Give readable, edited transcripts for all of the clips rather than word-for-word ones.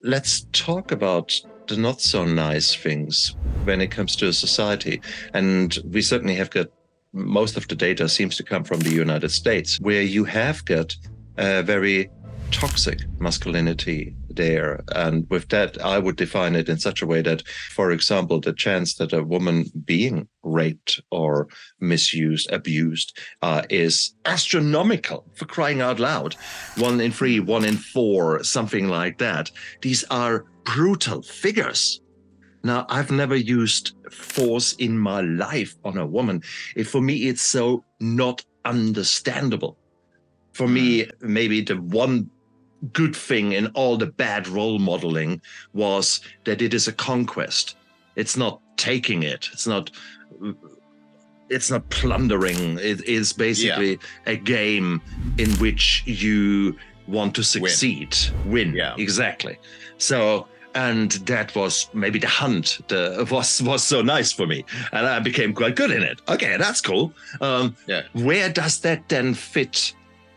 let's talk about the not so nice things when it comes to a society. And we certainly have got most of the data seems to come from the United States, where you have got a very toxic masculinity there. And with that, I would define it in such a way that, for example, the chance that a woman being raped or misused, abused, is astronomical, for crying out loud. 1 in 3, 1 in 4, something like that. These are brutal figures. Now, I've never used force in my life on a woman. For me, it's so not understandable. For me, maybe the one good thing in all the bad role modeling was that it is a conquest. It's not taking it. It's not plundering. It is basically a game in which you want to succeed, win. Yeah, exactly. So, and that was maybe the hunt was so nice for me, and I became quite good in it. Okay, that's cool. Where does that then fit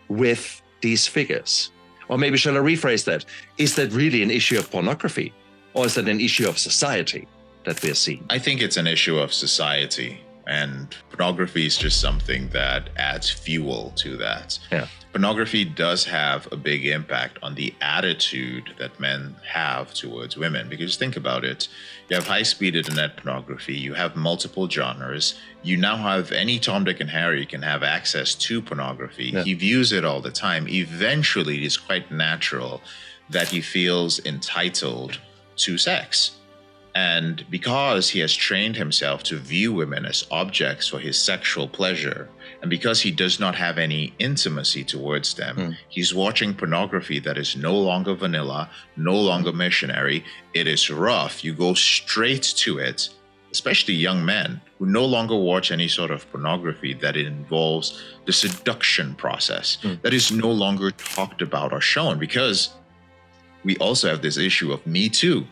with these figures? Or maybe shall I rephrase that? Is that really an issue of pornography, or is that an issue of society that we're seeing? I think it's an issue of society, and pornography is just something that adds fuel to that. Yeah. Pornography does have a big impact on the attitude that men have towards women, because think about it. You have high-speed internet pornography, you have multiple genres, you now have any Tom, Dick, and Harry can have access to pornography. Yeah. He views it all the time. Eventually, it is quite natural that he feels entitled to sex. And because he has trained himself to view women as objects for his sexual pleasure, and because he does not have any intimacy towards them, he's watching pornography that is no longer vanilla, no longer missionary. It is rough. You go straight to it, especially young men who no longer watch any sort of pornography that involves the seduction process, that is no longer talked about or shown, because we also have this issue of Me Too,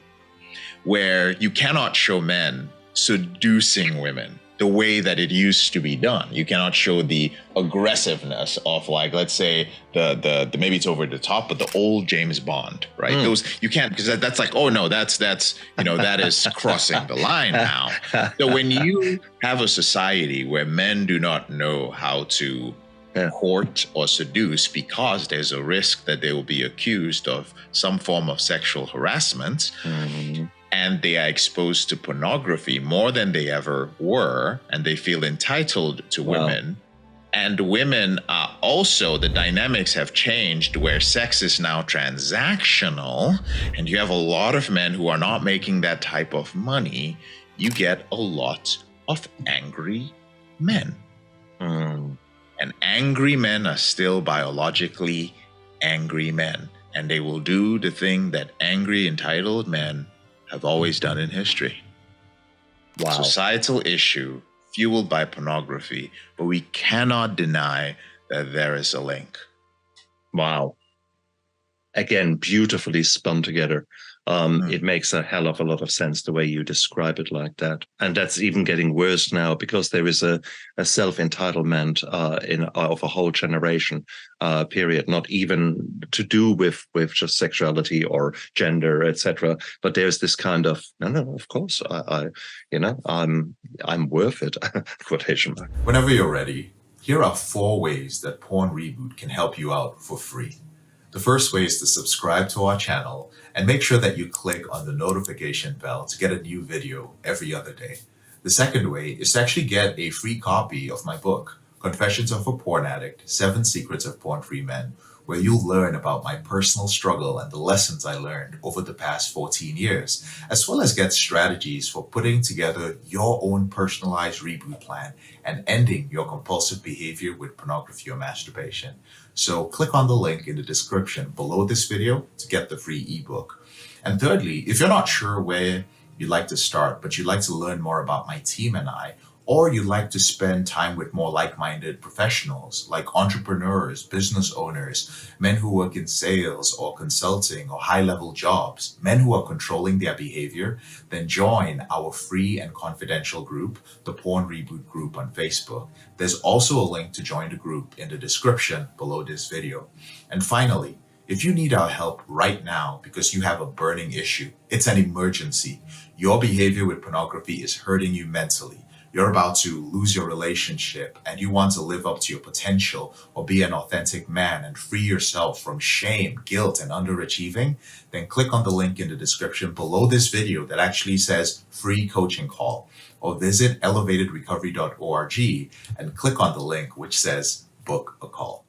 where you cannot show men seducing women the way that it used to be done. You cannot show the aggressiveness of, like, let's say the maybe it's over the top, but the old James Bond, right? Those you can't, because that's like, oh no, that's that is crossing the line now. So when you have a society where men do not know how to court or seduce because there's a risk that they will be accused of some form of sexual harassment, and they are exposed to pornography more than they ever were, and they feel entitled to women. And women are also, the dynamics have changed where sex is now transactional, and you have a lot of men who are not making that type of money. You get a lot of angry men. And angry men are still biologically angry men, and they will do the thing that angry, entitled men have always done in history. Wow. Societal issue fueled by pornography, but we cannot deny that there is a link. Wow. Again, beautifully spun together. It makes a hell of a lot of sense the way you describe it like that. And that's even getting worse now, because there is a self-entitlement of a whole generation period, not even to do with just sexuality or gender, etc. But there's this kind of, no, of course, I'm worth it, quotation mark. Whenever you're ready, here are 4 ways that Porn Reboot can help you out for free. The first way is to subscribe to our channel and make sure that you click on the notification bell to get a new video every other day. The second way is to actually get a free copy of my book, Confessions of a Porn Addict, 7 Secrets of Porn-Free Men, where you'll learn about my personal struggle and the lessons I learned over the past 14 years, as well as get strategies for putting together your own personalized reboot plan and ending your compulsive behavior with pornography or masturbation. So click on the link in the description below this video to get the free ebook. And thirdly, if you're not sure where you'd like to start, but you'd like to learn more about my team and I, or you'd like to spend time with more like-minded professionals like entrepreneurs, business owners, men who work in sales or consulting or high-level jobs, men who are controlling their behavior, then join our free and confidential group, the Porn Reboot group on Facebook. There's also a link to join the group in the description below this video. And finally, If you need our help right now because you have a burning issue, it's an emergency. Your behavior with pornography is hurting you mentally. You're about to lose your relationship and you want to live up to your potential or be an authentic man and free yourself from shame, guilt, and underachieving, then click on the link in the description below this video that actually says free coaching call, or visit elevatedrecovery.org and click on the link which says book a call.